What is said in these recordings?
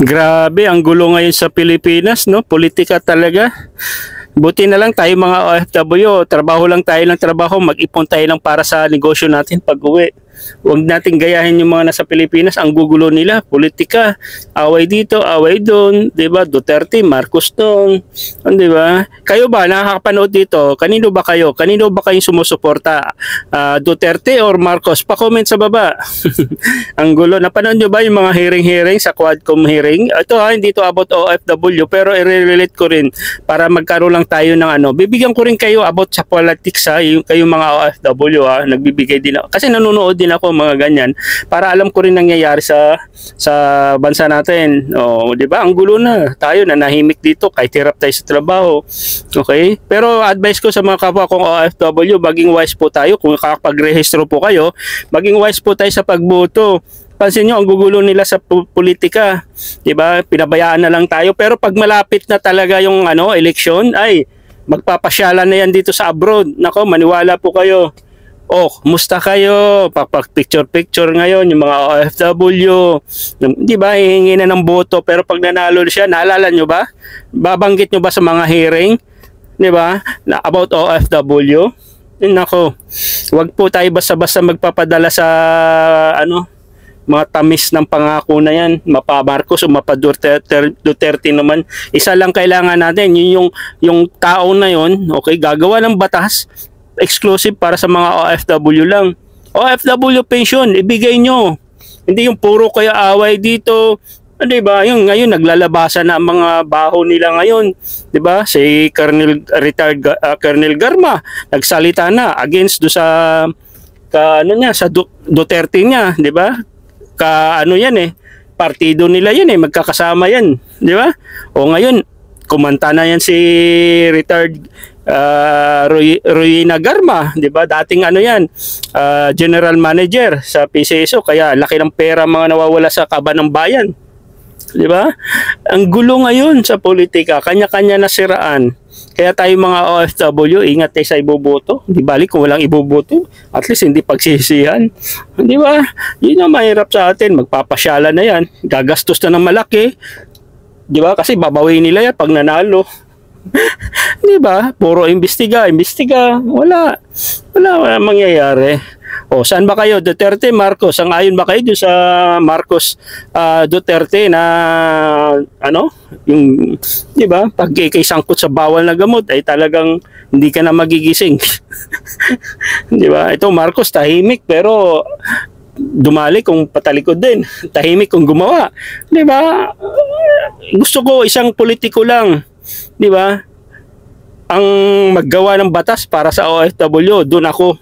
Grabe, ang gulo ngayon sa Pilipinas, no? Politika talaga. Buti na lang tayo mga OFW, trabaho lang tayo ng trabaho, mag-ipon tayo lang para sa negosyo natin pag-uwi. Huwag natin gayahin yung mga nasa Pilipinas, ang gugulo nila, politika, away dito, away doon, 'di ba? Duterte, Marcos doon, 'di ba? Kayo ba nakakapanood dito? Kanino ba kayo? Kanino ba kayong sumusuporta? Duterte or Marcos? Pa-comment sa baba. Ang gulo. Napanood nyo ba yung mga hearing sa Quadcom hearing? Ito hindi to about OFW pero i-relate ko rin para magkaroon lang tayo ng ano. Bibigyan ko rin kayo about sa politics yung kayong mga OFW nagbibigay din ako. Kasi nanonood din ako mga ganyan para alam ko rin nangyayari sa bansa natin. Oh, 'di ba? Ang gulo na. Tayo na nahimik dito kahit hirap tayo sa trabaho. Okay? Pero advice ko sa mga kapwa kong OFW, maging wise po tayo kung kakapag-rehistro po kayo, maging wise po tayo sa pagboto. Pansin nyo, ang gugulo nila sa politika. Diba? Pinabayaan na lang tayo. Pero pag malapit na talaga yung eleksyon, ay magpapasyalan na yan dito sa abroad. Nako, maniwala po kayo. Oh, musta kayo? Picture ngayon yung mga OFW. Di ba, hihingi na ng boto pero pag nanalo siya, naalala nyo ba? Babanggit nyo ba sa mga hearing? Di ba? About OFW? Nako, wag po tayo basta-basta magpapadala sa mga tamis ng pangako na yan. Mapa Marcos o mapa Duterte naman. Isa lang kailangan natin, yung tao na yon, okay, gagawa ng batas exclusive para sa mga OFW lang. OFW pension, ibigay nyo. Hindi yung puro kayo away dito. Diba? Yung ngayon naglalabasan na ang mga baho nila ngayon. Diba? Si retired Colonel Garma nagsalita na against do sa sa Duterte niya, 'di ba? Yan partido nila yan magkakasama yan, 'di ba? O ngayon kumanta na yan si retired Roy Nagarma, 'di ba? Dating general manager sa PCSO, kaya laki ng pera mga nawawala sa kaban ng bayan. 'Di ba? Ang gulo ngayon sa politika, kanya-kanya na siraan. Kaya tayo mga OFW, ingat tayo sa iboboto. Di balik kung walang iboboto, at least hindi pagsisihan. Di ba? Yun ang mahirap sa atin, magpapasyalan na yan. Gagastos na ng malaki. Di ba? Kasi babawin nila yan pag nanalo. Di ba? Puro imbestiga. Wala mangyayari. O, saan ba kayo? Duterte, Marcos. Ang ayon ba kayo doon sa Marcos Duterte na yung, di ba? Pag ikay sangkot sa bawal na gamot ay talagang hindi ka na magigising. Di ba? Ito Marcos tahimik pero dumali kung patalikod din. Tahimik kung gumawa. Di ba? Gusto ko isang politiko lang. Di ba? Ang maggawa ng batas para sa OFW, doon ako.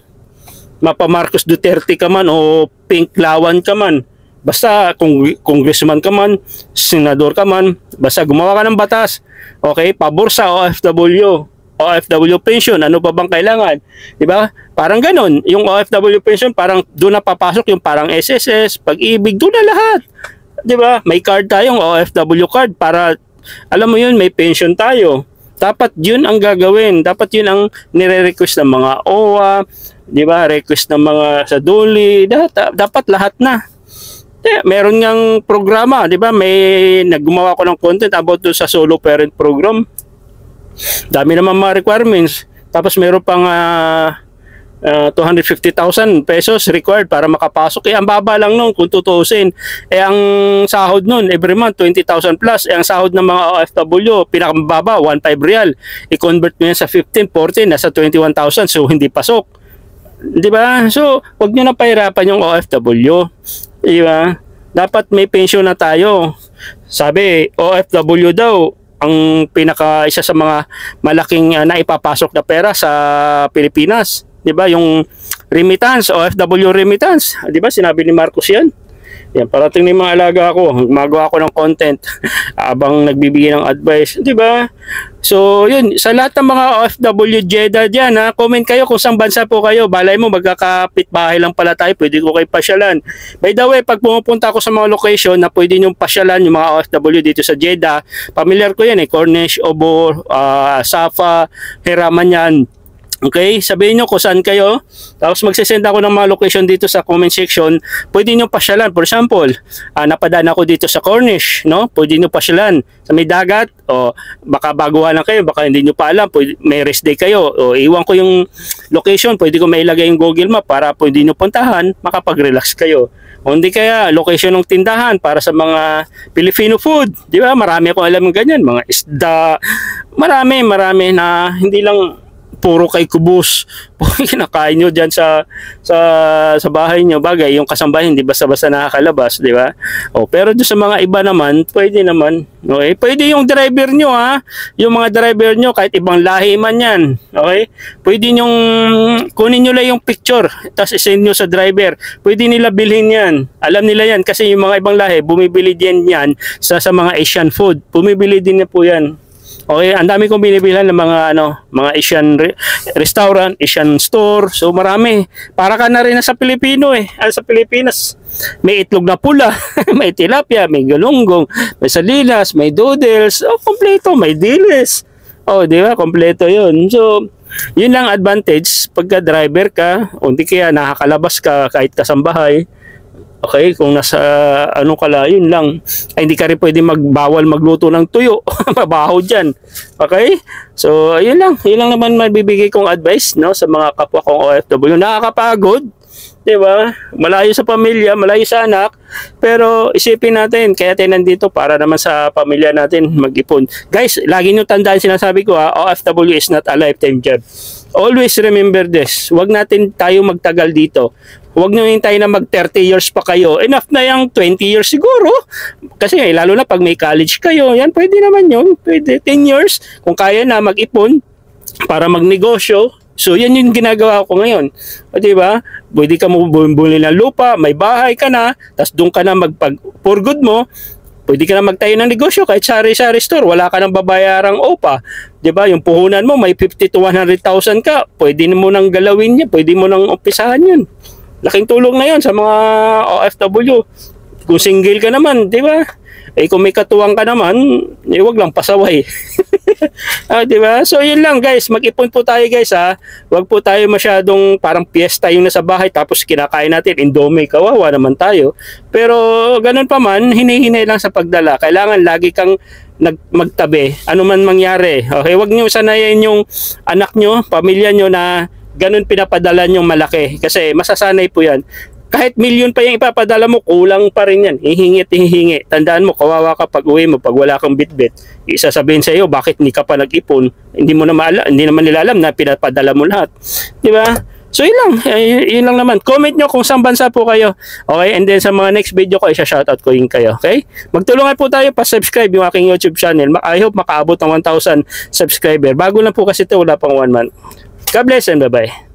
Mapa Marcos Duterte ka man o Pink Lawan ka man, basta kung congressman ka man, senador ka man, basta gumawa ka ng batas, okay, pabor sa OFW pension, ano pa bang kailangan, di ba? Parang ganon, yung OFW pension parang doon na papasok yung parang SSS, Pag-ibig, doon na lahat, di ba? May card tayong OFW card para alam mo yun, may pension tayo. Dapat yun ang gagawin. Dapat yun ang nire-request ng mga OWA, di ba? Request ng mga sa DOLI. Dapat lahat na. Meron ngang programa, di ba? May naggumawa ko ng content about doon sa solo parent program. Dami naman mga requirements. Tapos meron pang 250,000 pesos required para makapasok. Ang baba lang nun kung tutuusin. Ang sahod nun every month 20,000 plus. Ang sahod ng mga OFW pinakamababa 1.5 real. I-convert mo yan sa 15, 14 nasa 21,000, so hindi pasok. Di ba? So wag niyo na pahirapan yung OFW. Di ba? Dapat may pension na tayo. Sabi OFW daw ang isa sa mga malaking naipapasok na pera sa Pilipinas. 'Di ba, yung remittance, OFW remittance, 'di ba? Sinabi ni Marcos 'yan. Yan, parating ni mga alaga ako, gumagawa ako ng content habang nagbibigay ng advice, 'di ba? So, yun, sa lahat ng mga OFW Jeddah diyan, comment kayo kung saan bansa po kayo. Balay mo magkakapit bahay lang pala tayo, pwede ko kayo pasyalan. By the way, pag pumupunta ako sa mga location na pwede niyong pasyalan yung mga OFW dito sa Jeddah, familiar ko yan Cornish, Obo, Safa, Hiraman yan. Okay, sabihin nyo kung saan kayo. Tapos magsisend ako ng mga location dito sa comment section. Pwede nyo pasyalan. For example, napadaan ako dito sa Cornish, no? Pwede nyo pasyalan sa may dagat. O baka baguhan lang kayo, baka hindi nyo pa alam. Pwede, may rest day kayo. O iwan ko yung location. Pwede ko mailagay yung Google Map para pwede nyo puntahan. Makapag-relax kayo. O hindi kaya, location ng tindahan para sa mga Filipino food. Di ba? Marami akong alam ng ganyan. Mga isda. Marami na hindi lang puro kay kubos kinakain nyo dyan sa bahay nyo. Bagay, yung kasambahay hindi basta-basta nakakalabas, di ba? O, pero doon sa mga iba naman, pwede naman. Okay? Pwede yung driver nyo, ha? Yung mga driver nyo, kahit ibang lahi man yan. Okay? Pwede nyong kunin nyo lang yung picture, tapos isend nyo sa driver. Pwede nila bilhin yan. Alam nila yan kasi yung mga ibang lahi, bumibili din yan sa mga Asian food. Bumibili din na po yan. Okay, ang dami kong binibilhan ng mga Asian restaurant, Asian store. So marami. Para ka na rin sa Pilipino eh. Sa Pilipinas, may itlog na pula, may tilapia, may galunggong, may salinas, may noodles. Oh, kompleto, may dilis. Oh, di ba? Kompleto 'yun. So, yun lang advantage pagka driver ka, o hindi kaya nakakalabas ka kahit kasambahay. Okay, kung nasa ka la, yun lang. Ay, hindi ka rin pwede magbawal magluto ng tuyo. Mabaho dyan. Okay? So, yun lang. Yun lang naman mabibigay kong advice, no, sa mga kapwa kong OFW. Nakakapagod. Diba? Malayo sa pamilya, malayo sa anak. Pero isipin natin, kaya tayo nandito para naman sa pamilya natin mag-ipon. Guys, lagi nyo tandaan sinasabi ko, OFW is not a lifetime job. Always remember this. Huwag natin tayo magtagal dito. Huwag nyo hintay na mag 30 years pa kayo. Enough na yung 20 years siguro. Kasi lalo na pag may college kayo, yan pwede naman yun. Pwede 10 years kung kaya na mag-ipon para magnegosyo. So yan yung ginagawa ko ngayon. O diba? Pwede ka bumili ng lupa, may bahay ka na, tapos doon ka na for good mo. Pwede ka na magtayo ng negosyo kahit sari-sari store, wala ka nang babayarang OPA. 'Di ba? Yung puhunan mo may 50 to 100,000 ka, pwede mo nang galawin 'yan, pwede mo nang umpisahan 'yun. Laking tulong na 'yon sa mga OFW. Kung single ka naman, 'di ba? Eh kung may katuwang ka naman, wag lang pasaway. 'Di ba? So 'yun lang guys, mag-ipon po tayo guys ha. Wag po tayo masyadong parang piyesta yung nasa bahay tapos kinakain natin Indomie, kawawa naman tayo. Pero ganun pa man, hinihinay lang sa pagdala. Kailangan lagi kang magtabi, ano man mangyari. Okay, wag niyo sanayin yung anak nyo, pamilya nyo na ganun pinapadala nyo malaki. Kasi masasanay po yan. Kahit milyon pa yung ipapadala mo, kulang pa rin yan. Hihingi. Tandaan mo, kawawa ka pag uwi mo, pag wala kang bitbit. Isasabihin sa iyo, bakit hindi ka pa nag-ipon? Hindi naman nila alam na pinapadala mo lahat. Di ba? So yun lang naman. Comment nyo kung saan bansa po kayo. Okay, and then sa mga next video ko, isa-shoutout ko yun kayo. Okay? Magtulungan po tayo pa-subscribe yung aking YouTube channel. I hope makaabot ng 1,000 subscriber. Bago lang po kasi ito, wala pang 1 month. God bless and bye-bye.